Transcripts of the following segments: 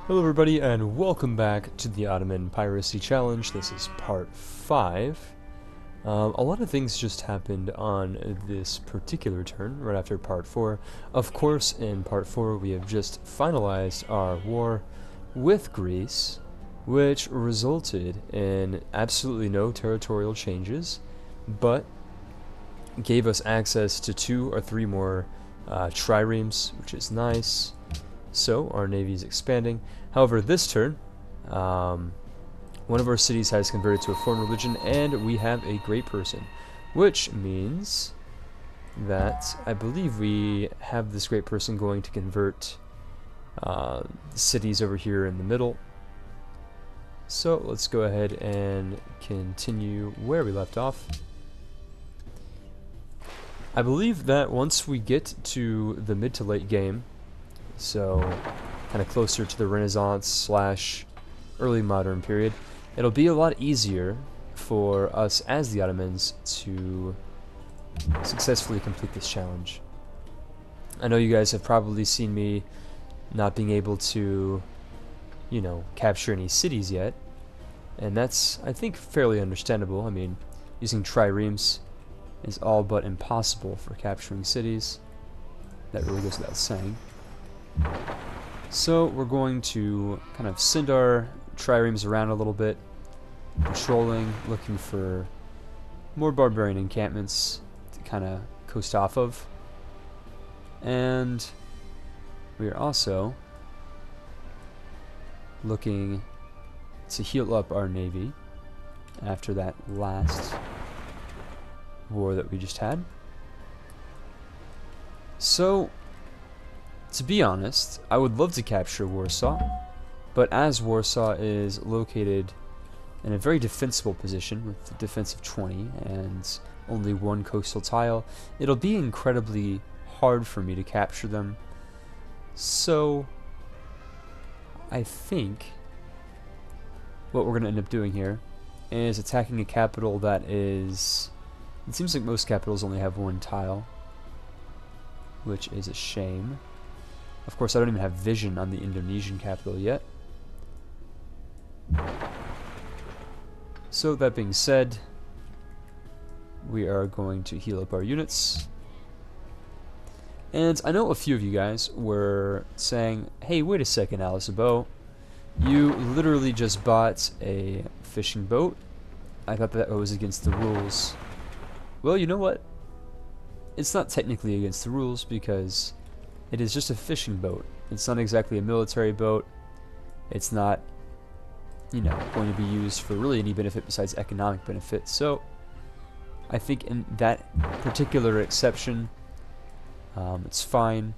Hello everybody and welcome back to the Ottoman Piracy Challenge. This is part 5. A lot of things just happened on this particular turn, right after part 4. Of course, in part 4 we have just finalized our war with Greece, which resulted in absolutely no territorial changes, but gave us access to 2 or 3 more triremes, which is nice. So our navy is expanding. However, this turn, one of our cities has converted to a foreign religion, and we have a great person, which means that I believe we have this great person going to convert cities over here in the middle. So let's go ahead and continue where we left off. I believe that once we get to the mid to late game, so kind of closer to the Renaissance / early modern period, it'll be a lot easier for us as the Ottomans to successfully complete this challenge. I know you guys have probably seen me not being able to, capture any cities yet, and that's, I think, fairly understandable. I mean, using triremes is all but impossible for capturing cities. That really goes without saying. So we're going to kind of send our triremes around a little bit, patrolling, looking for more barbarian encampments to kind of coast off of. And we are also looking to heal up our navy after that last war that we just had. So, to be honest, I would love to capture Warsaw, but as Warsaw is located in a very defensible position with a defense of 20 and only 1 coastal tile, it'll be incredibly hard for me to capture them. So I think what we're going to end up doing here is attacking a capital that is... It seems like most capitals only have 1 tile, which is a shame. Of course, I don't even have vision on the Indonesian capital yet. So that being said, we are going to heal up our units. And I know a few of you guys were saying, hey, wait a second, Alzabo, you literally just bought a fishing boat. I thought that was against the rules. Well, you know what? It's not technically against the rules because it is just a fishing boat. It's not exactly a military boat. It's not, going to be used for really any benefit besides economic benefit. So I think in that particular exception, it's fine.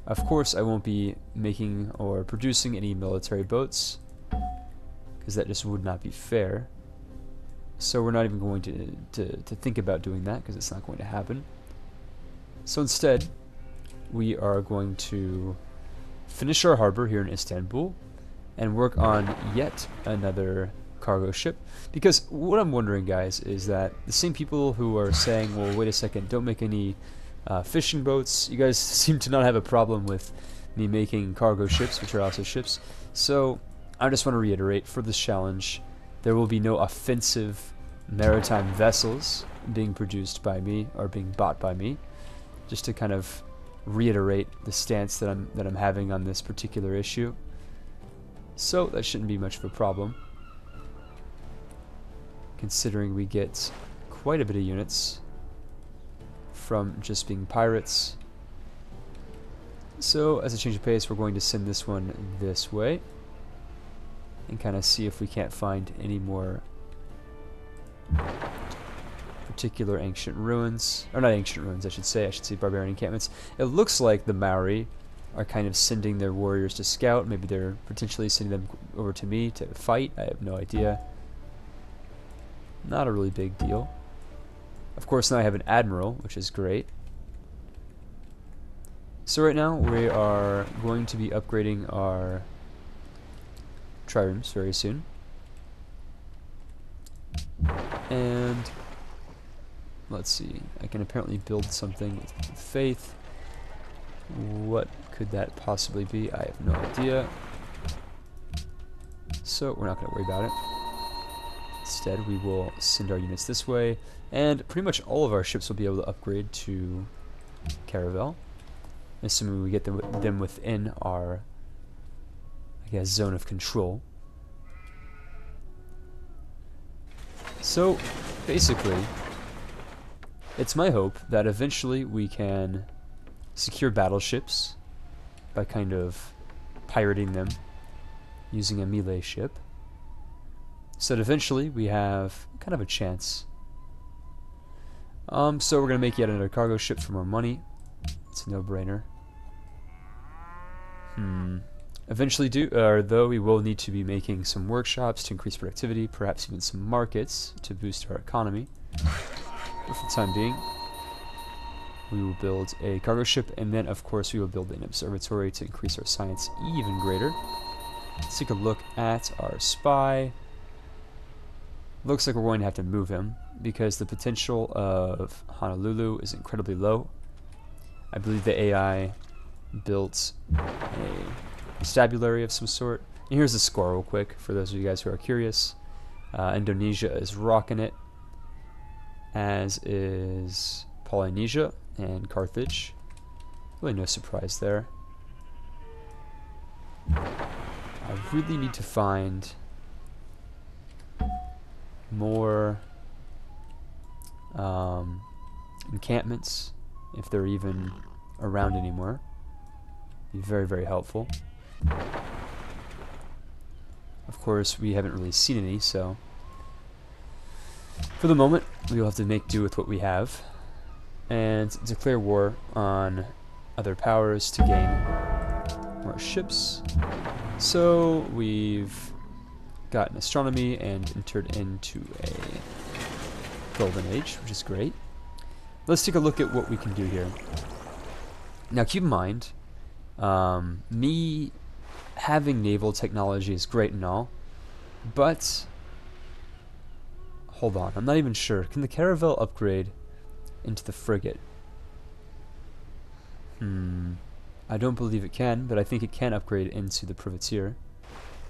Of course, I won't be making or producing any military boats because that just would not be fair. So we're not even going to think about doing that because it's not going to happen. So instead, we are going to finish our harbor here in Istanbul and work on yet another cargo ship. Because what I'm wondering, guys, is that the same people who are saying, well, wait a second, don't make any fishing boats, you guys seem to not have a problem with me making cargo ships, which are also ships. So I just want to reiterate, for this challenge, there will be no offensive maritime vessels being produced by me or being bought by me, just to kind of reiterate the stance that I'm having on this particular issue. So that shouldn't be much of a problem, considering we get quite a bit of units from just being pirates. So as a change of pace, we're going to send this one this way and kind of see if we can't find any more particular ancient ruins, or not ancient ruins, I should say barbarian encampments. It looks like the Maori are kind of sending their warriors to scout. Maybe they're potentially sending them over to me to fight. I have no idea. Not a really big deal. Of course, now I have an admiral, which is great. So right now we are going to be upgrading our triremes very soon. And let's see, I can apparently build something with faith. What could that possibly be? I have no idea. So we're not going to worry about it. Instead, we will send our units this way, and pretty much all of our ships will be able to upgrade to Caravel, assuming we get them within our, I guess, zone of control. So, basically, it's my hope that eventually we can secure battleships by kind of pirating them using a melee ship, so that eventually we have kind of a chance. So we're going to make yet another cargo ship for more money. It's a no-brainer. Eventually, though, we will need to be making some workshops to increase productivity, perhaps even some markets to boost our economy. But for the time being, we will build a cargo ship, and then, of course, we will build an observatory to increase our science even greater. Let's take a look at our spy. Looks like we're going to have to move him, because the potential of Honolulu is incredibly low. I believe the AI built a constabulary of some sort. And here's the score real quick for those of you guys who are curious. Indonesia is rocking it, as is Polynesia and Carthage. Really no surprise there. I really need to find more encampments, if they're even around anymore. Be very, very helpful. Of course, we haven't really seen any, so for the moment, we will have to make do with what we have and declare war on other powers to gain more ships. So we've gotten astronomy and entered into a golden age, which is great. Let's take a look at what we can do here. Now keep in mind, me having naval technology is great and all, but hold on, I'm not even sure. Can the Caravel upgrade into the frigate? I don't believe it can, but I think it can upgrade into the privateer,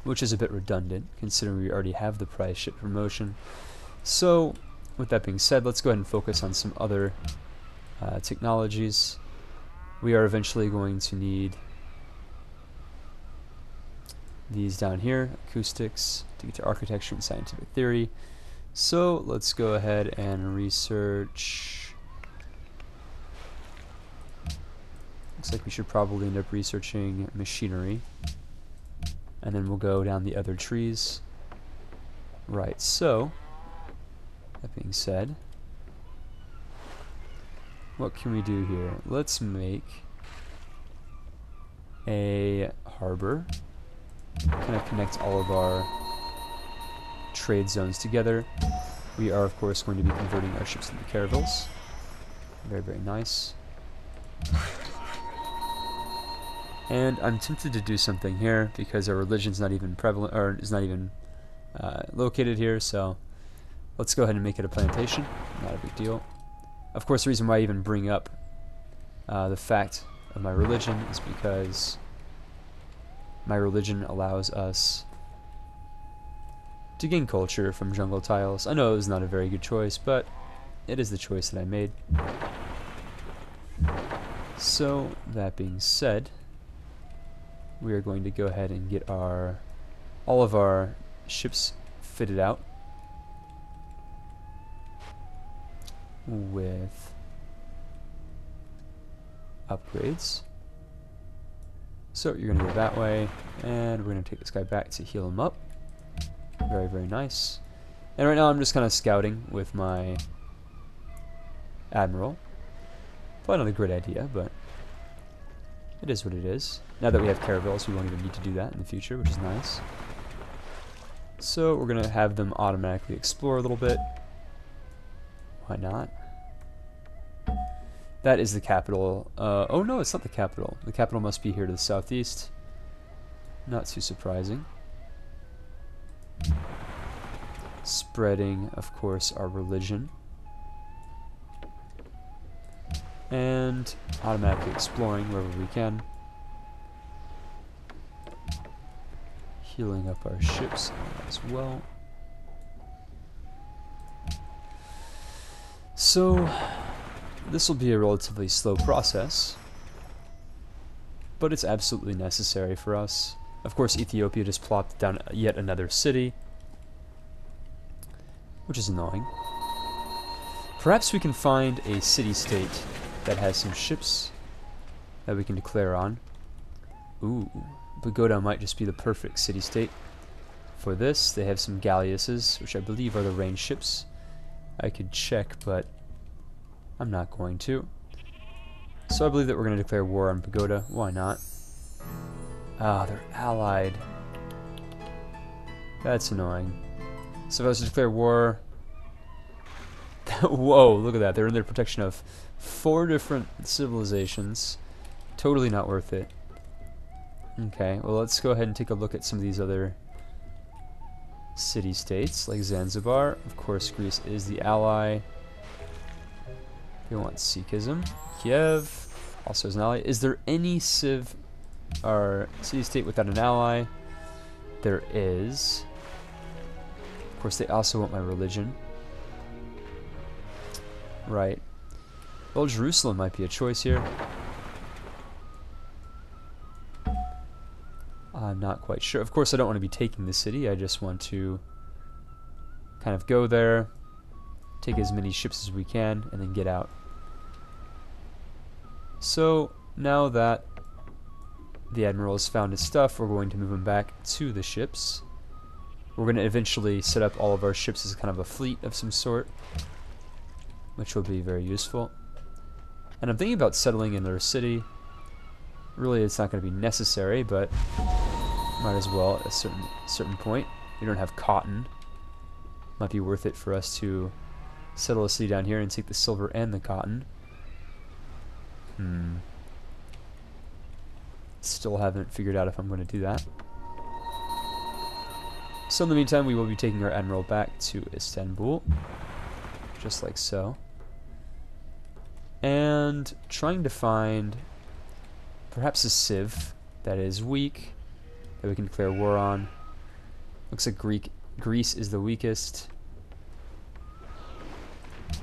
which is a bit redundant considering we already have the prize ship promotion. So with that being said, let's go ahead and focus on some other technologies. We are eventually going to need these down here, acoustics, to get to architecture and scientific theory. So let's go ahead and research. Looks like we should probably end up researching machinery, and then we'll go down the other trees. Right, so that being said, what can we do here? Let's make a harbor, kind of connect all of our trade zones together. We are, of course, going to be converting our ships into caravels. Very, very nice. And I'm tempted to do something here because our religion's not even prevalent, or is not even located here. So let's go ahead and make it a plantation. Not a big deal. Of course, the reason why I even bring up the fact of my religion is because my religion allows us to gain culture from jungle tiles. I know it was not a very good choice, but it is the choice that I made. So that being said, we are going to go ahead and get all of our ships fitted out with upgrades. So you're going to go that way, and we're going to take this guy back to heal him up. Very, very nice. And right now I'm just kind of scouting with my admiral. Probably not a great idea, but it is what it is. Now that we have caravels, we won't even need to do that in the future, which is nice. So we're going to have them automatically explore a little bit. Why not? That is the capital. Oh no, it's not the capital. The capital must be here to the southeast. Not too surprising. Spreading, of course, our religion. And automatically exploring wherever we can. healing up our ships as well. So, this will be a relatively slow process, but it's absolutely necessary for us. Of course, Ethiopia just plopped down yet another city, which is annoying. Perhaps we can find a city-state that has some ships that we can declare on. Ooh, Pagoda might just be the perfect city-state for this. They have some galleasses, which I believe are the range ships. I could check, but I'm not going to. So I believe that we're going to declare war on Pagoda. Why not? Ah, they're allied. That's annoying. So if I was to declare war... Whoa, look at that. They're under protection of 4 different civilizations. Totally not worth it. Okay, well let's go ahead and take a look at some of these other city-states, like Zanzibar. Of course, Greece is the ally. They want Sikhism. Kiev also is an ally. Is there any or city-state without an ally? There is. Of course, they also want my religion. Right. Well, Jerusalem might be a choice here. I'm not quite sure. Of course, I don't want to be taking the city. I just want to kind of go there, take as many ships as we can, and then get out. So, now that the Admiral has found his stuff, we're going to move him back to the ships. We're going to eventually set up all of our ships as kind of a fleet of some sort, which will be very useful. And I'm thinking about settling in their city. Really, it's not going to be necessary, but might as well at a certain point. We don't have cotton. Might be worth it for us to settle a city down here and take the silver and the cotton. Still haven't figured out if I'm going to do that. So in the meantime, we will be taking our admiral back to Istanbul, just like so, and trying to find perhaps a civ that is weak that we can declare war on. Looks like Greece is the weakest.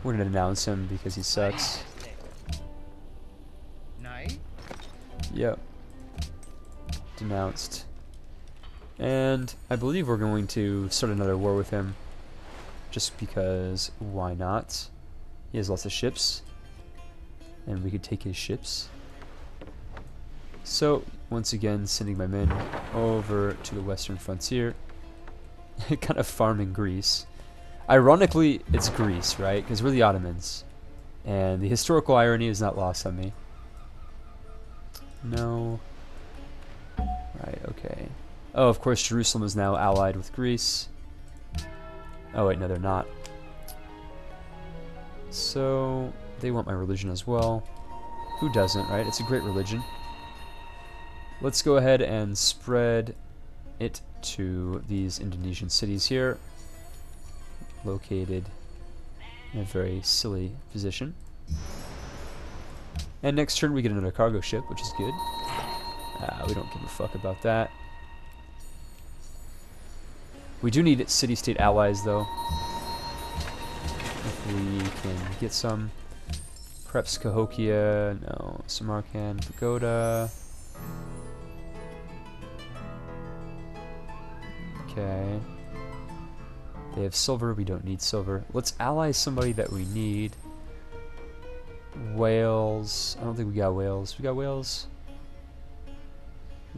We're gonna denounce him because he sucks. Yep. Denounced. And I believe we're going to start another war with him, just because why not? He has lots of ships, and we could take his ships. So, once again, sending my men over to the western frontier, kind of farming Greece. Ironically, it's Greece, right? Because we're the Ottomans, and the historical irony is not lost on me. No. Right, okay. Oh, of course, Jerusalem is now allied with Greece. Oh, wait, no, they're not. So, they want my religion as well. Who doesn't, right? It's a great religion. Let's go ahead and spread it to these Indonesian cities here, located in a very silly position. And next turn we get another cargo ship, which is good. We don't give a fuck about that. We do need city-state allies, though. If we can get some. Perhaps Cahokia, no. Samarkand, Pagoda. Okay. They have silver, we don't need silver. Let's ally somebody that we need. Wales. I don't think we got Wales. We got Wales?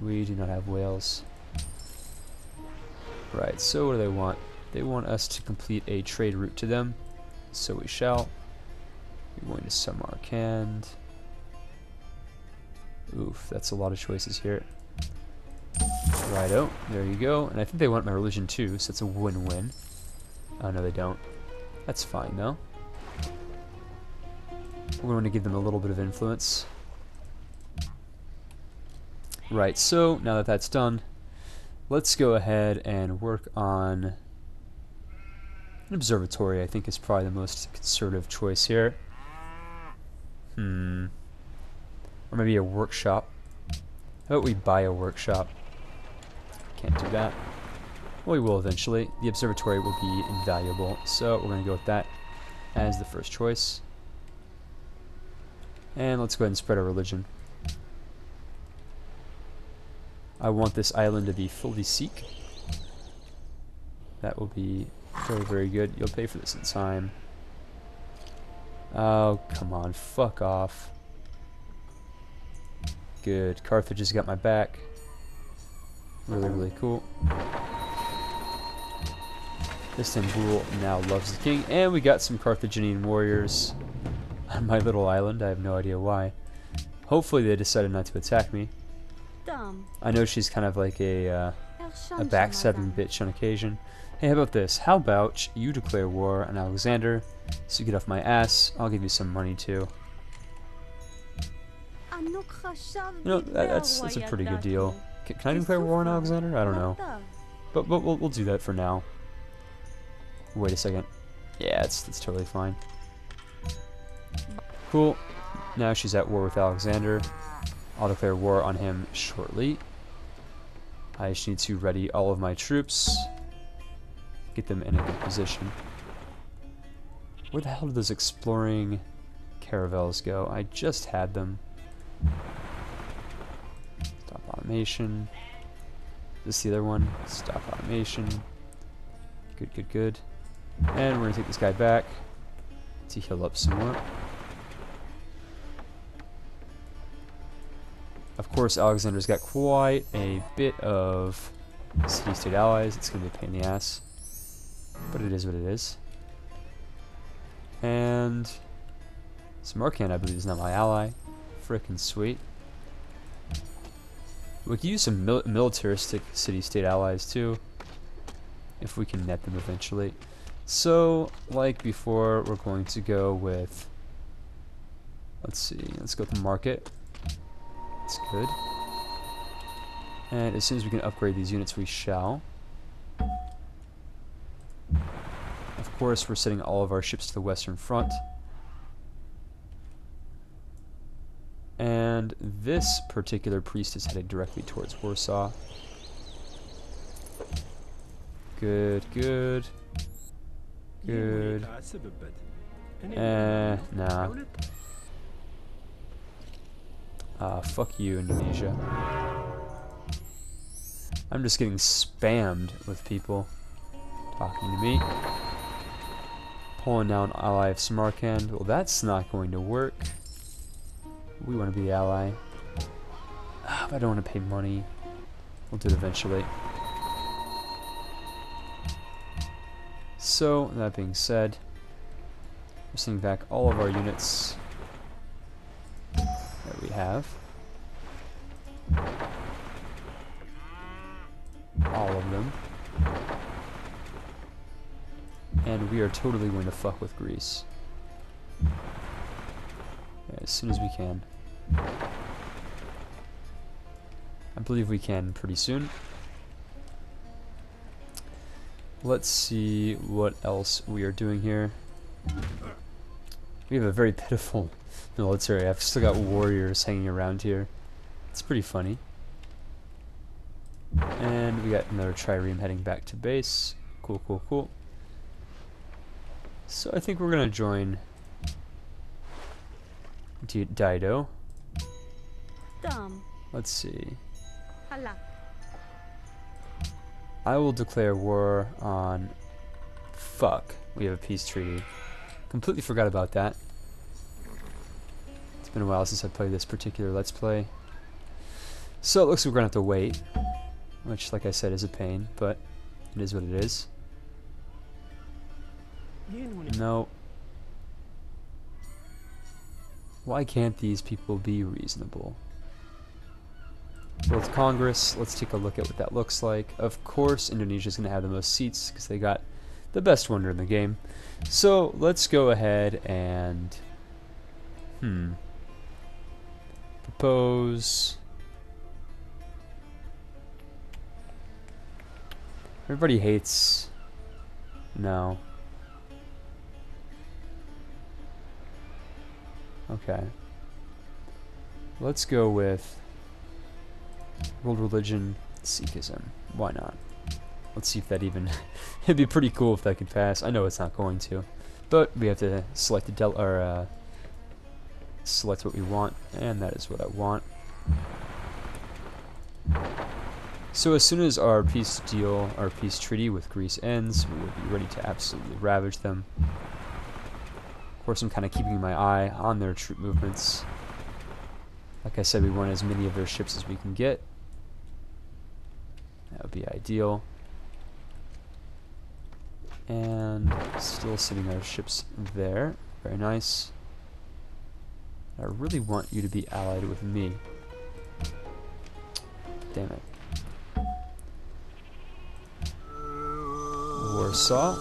We do not have Wales. Right, so what do they want? They want us to complete a trade route to them. So we shall. We're going to Samarkand. Oof, that's a lot of choices here. Righto, there you go. And I think they want my religion too, so it's a win-win. Oh, no, they don't. That's fine, though. We're going to give them a little bit of influence. Right, so now that that's done, let's go ahead and work on an observatory. I think is probably the most conservative choice here. Or maybe a workshop. How about we buy a workshop? Can't do that. Well, we will eventually. The observatory will be invaluable, so we're going to go with that as the first choice. And let's go ahead and spread our religion. I want this island to be fully Sikh. That will be very, very good. You'll pay for this in time. Oh, come on. Fuck off. Good. Carthage has got my back. Really, really cool. Istanbul now loves the king. And we got some Carthaginian warriors on my little island. I have no idea why. Hopefully they decided not to attack me. I know she's kind of like a backstabbing bitch on occasion. Hey, how about this? How about you declare war on Alexander, so you get off my ass? I'll give you some money too. You know, that's a pretty good deal. Can I declare war on Alexander? I don't know. But we'll do that for now. Wait a second. Yeah, that's totally fine. Cool. Now she's at war with Alexander. I'll declare war on him shortly. I just need to ready all of my troops. Get them in a good position. Where the hell did those exploring caravels go? I just had them. Stop automation. Is this the other one? Stop automation. Good, good, good. And we're going to take this guy back to heal up some more. Of course, Alexander's got quite a bit of city-state allies. It's going to be a pain in the ass. But it is what it is. And Samarkand, I believe, is not my ally. Frickin' sweet. We could use some militaristic city-state allies, too. If we can net them eventually. So, like before, we're going to go with... Let's see. Let's go with the market. That's good. And as soon as we can upgrade these units, we shall. Of course, we're sending all of our ships to the Western Front. And this particular priest is headed directly towards Warsaw. Good, good. Good. Nah. Fuck you, Indonesia. I'm just getting spammed with people talking to me. Pulling down ally of Samarkand. Well, that's not going to work. We want to be the ally. But I don't want to pay money. We'll do it eventually. So, that being said, we're sending back all of our units that we have. All of them. And we are totally going to fuck with Greece. As soon as we can. I believe we can pretty soon. Let's see what else we are doing here. We have a very pitiful military. I've still got warriors hanging around here. It's pretty funny. And we got another trireme heading back to base. Cool, cool, cool. So I think we're going to join Dido. Let's see. I will declare war on... Fuck. We have a peace treaty. Completely forgot about that. It's been a while since I played this particular Let's Play. So it looks like we're going to have to wait. Which, like I said, is a pain, but it is what it is. No. Why can't these people be reasonable? So with Congress, let's take a look at what that looks like. Of course, Indonesia's going to have the most seats because they got the best wonder in the game. So let's go ahead and propose. Everybody hates. No. Okay. Let's go with world religion, Sikhism. Why not? Let's see if that even... It'd be pretty cool if that could pass. I know it's not going to. But we have to select select what we want, and that is what I want. So as soon as our peace deal, our peace treaty with Greece ends, we will be ready to absolutely ravage them. Of course, I'm kind of keeping my eye on their troop movements. Like I said, we want as many of their ships as we can get. That would be ideal. And still sending our ships there. Very nice. I really want you to be allied with me. Damn it. Warsaw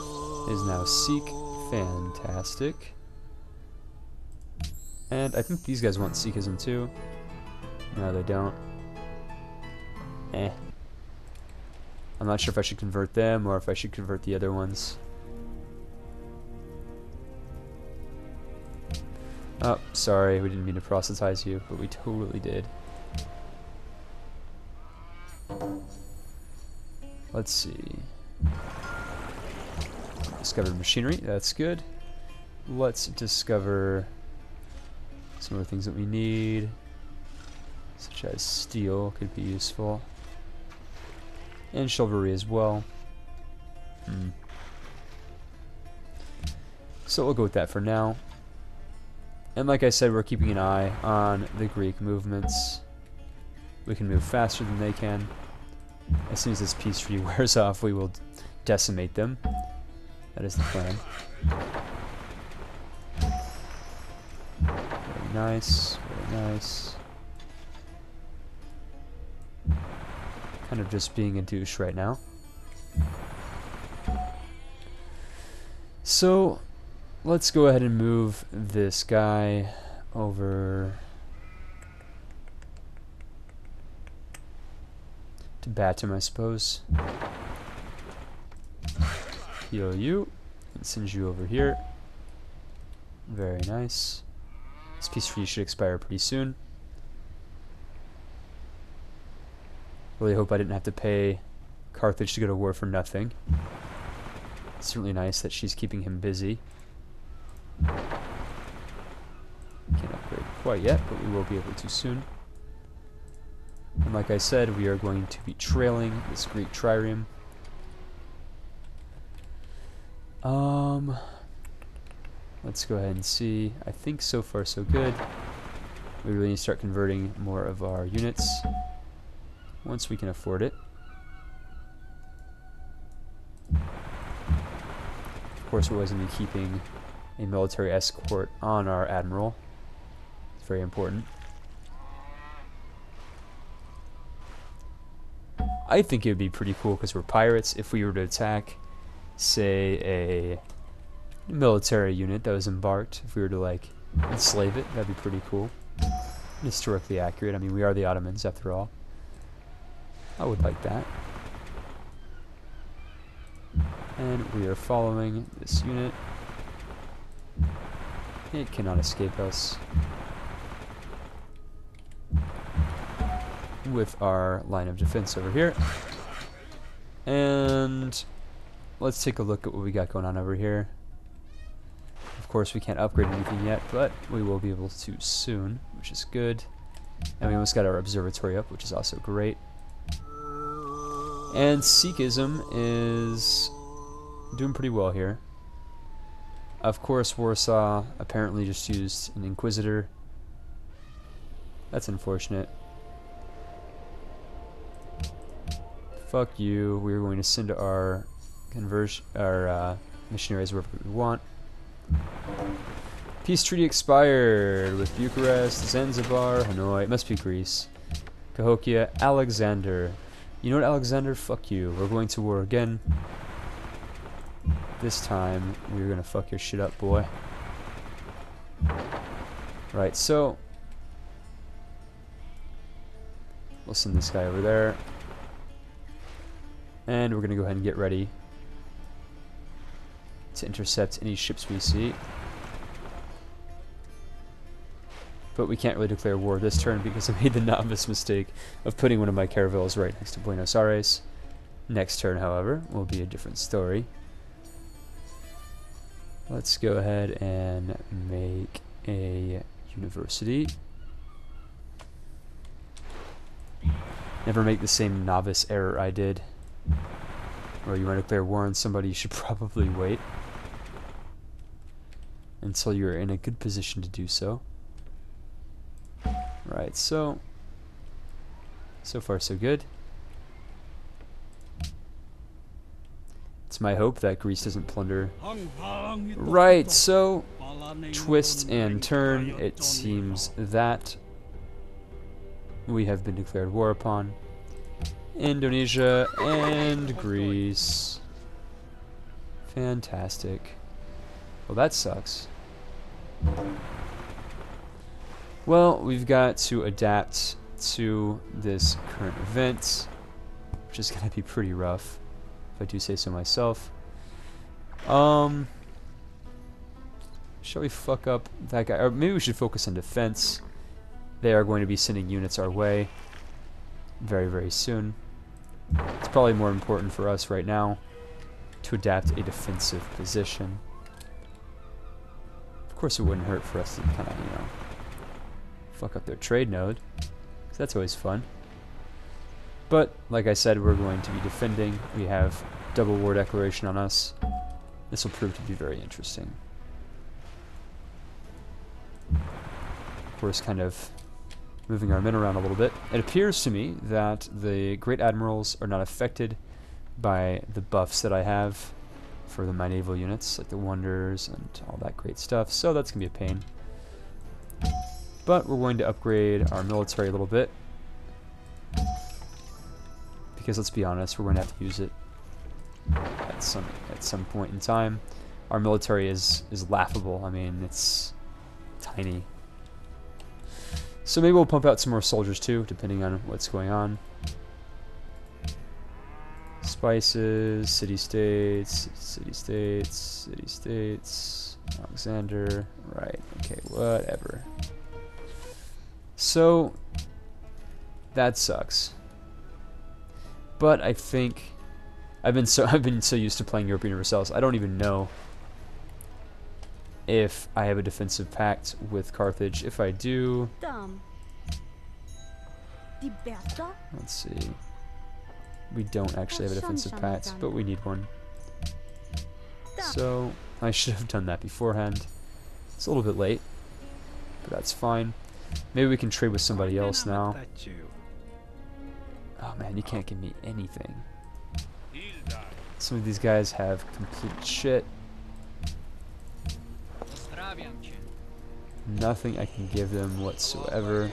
is now Sikh. Fantastic. And I think these guys want Sikhism too. No, they don't. Eh. I'm not sure if I should convert them or if I should convert the other ones. Oh, sorry, we didn't mean to proselytize you, but we totally did. Let's see. Discovered machinery, that's good. Let's discover some other things that we need, such as steel could be useful. And chivalry as well. So we'll go with that for now. And like I said, we're keeping an eye on the Greek movements. We can move faster than they can. As soon as this peace treaty wears off, we will decimate them. That is the plan. Very nice, very nice. Kind of just being a douche right now. So let's go ahead and move this guy over to Batum, I suppose. Heal you and send you over here. Very nice. This peace treaty should expire pretty soon. Really hope I didn't have to pay Carthage to go to war for nothing. It's certainly nice that she's keeping him busy. Can't upgrade quite yet, but we will be able to soon. And like I said, we are going to be trailing this Greek trireme. Let's go ahead and see. I think so far so good. We really need to start converting more of our units once we can afford it. Of course, we're always going to be keeping a military escort on our admiral. It's very important. I think it would be pretty cool because we're pirates if we were to attack, say, a military unit that was embarked. If we were to, like, enslave it, that'd be pretty cool. Historically accurate. I mean, we are the Ottomans after all. I would like that. And we are following this unit. It cannot escape us. With our line of defense over here. And let's take a look at what we got going on over here. Of course, we can't upgrade anything yet, but we will be able to soon, which is good. And we almost got our observatory up, which is also great. And Sikhism is doing pretty well here. Of course, Warsaw apparently just used an Inquisitor. That's unfortunate. Fuck you. We're going to send our missionaries wherever we want. Peace treaty expired with Bucharest, Zanzibar, Hanoi. It must be Greece. Cahokia, Alexander. You know what, Alexander? Fuck you. We're going to war again. This time, we're gonna fuck your shit up, boy. Right, so we'll send this guy over there. And we're gonna go ahead and get ready to intercept any ships we see. But we can't really declare war this turn because I made the novice mistake of putting one of my caravels right next to Buenos Aires. Next turn, however, will be a different story. Let's go ahead and make a university. Never make the same novice error I did. Or you want to declare war on somebody, you should probably wait until you're in a good position to do so. Right, so far so good. It's my hope that Greece doesn't plunder. Right, so twist and turn. It seems that we have been declared war upon. Indonesia and Greece. Fantastic. Well, that sucks. Well, we've got to adapt to this current event, which is going to be pretty rough, if I do say so myself. Shall we fuck up that guy? Or maybe we should focus on defense. They are going to be sending units our way very, very soon. It's probably more important for us right now to adapt a defensive position. Of course, it wouldn't hurt for us to kind of, you know, fuck up their trade node, because that's always fun. But, like I said, we're going to be defending. We have double war declaration on us. This will prove to be very interesting. Of course, kind of moving our men around a little bit. It appears to me that the Great Admirals are not affected by the buffs that I have for my naval units, like the Wonders and all that great stuff, so that's going to be a pain. But we're going to upgrade our military a little bit, because let's be honest, we're going to have to use it at some point in time. Our military is laughable. I mean, it's tiny. So maybe we'll pump out some more soldiers too, depending on what's going on. Spices, city-states, city-states, city-states, Alexander, right, okay, whatever. So, that sucks. But I think I've been so used to playing European Universals, I don't even know if I have a defensive pact with Carthage. If I do, let's see. We don't actually have a defensive pact, but we need one. So I should have done that beforehand. It's a little bit late, but that's fine. Maybe we can trade with somebody else now. Oh man, you can't give me anything. Some of these guys have complete shit. Nothing I can give them whatsoever.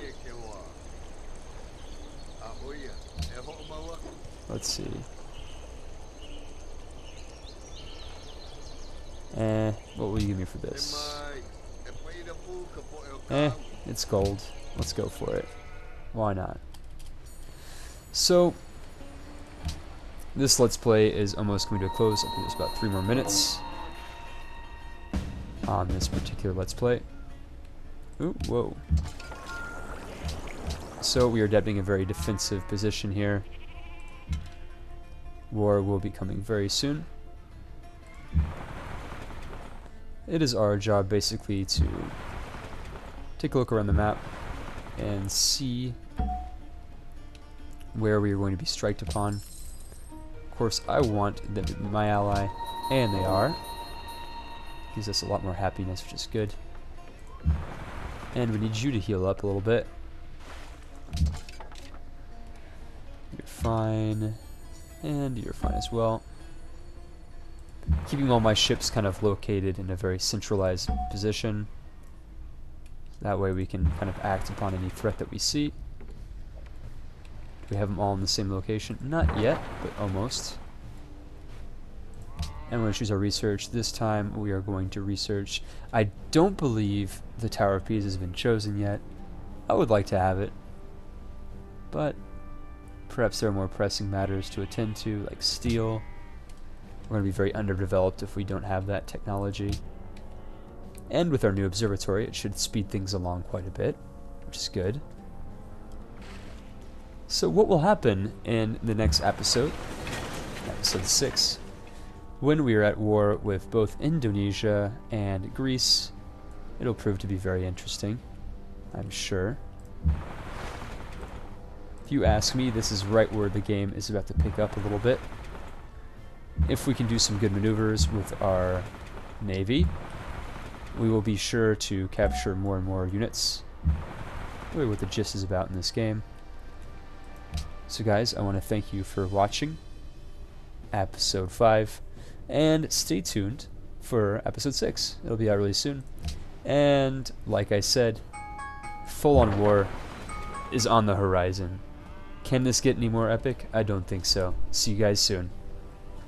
Let's see. What will you give me for this? It's gold. Let's go for it. Why not? So, this Let's Play is almost coming to a close. I think there's about 3 more minutes on this particular Let's Play. Ooh, whoa. So, we are adapting a very defensive position here. War will be coming very soon. It is our job basically to take a look around the map and see where we are going to be striked upon. Of course, I want them to be my ally, and they are. Gives us a lot more happiness, which is good. And we need you to heal up a little bit. You're fine. And you're fine as well. Keeping all my ships kind of located in a very centralized position. That way we can kind of act upon any threat that we see. We have them all in the same location. Not yet, but almost. And we're going to choose our research. This time we are going to research. I don't believe the Tower of Pisa has been chosen yet. I would like to have it. But perhaps there are more pressing matters to attend to, like steel. We're going to be very underdeveloped if we don't have that technology. And with our new observatory, it should speed things along quite a bit, which is good. So what will happen in the next episode episode 6, when we are at war with both Indonesia and Greece. It'll prove to be very interesting, I'm sure. If you ask me, this is right where the game is about to pick up a little bit. If we can do some good maneuvers with our navy, we will be sure to capture more and more units. Really what the gist is about in this game. So guys, I want to thank you for watching episode 5, and stay tuned for episode 6. It'll be out really soon. And like I said, full-on war is on the horizon. Can this get any more epic? I don't think so. See you guys soon.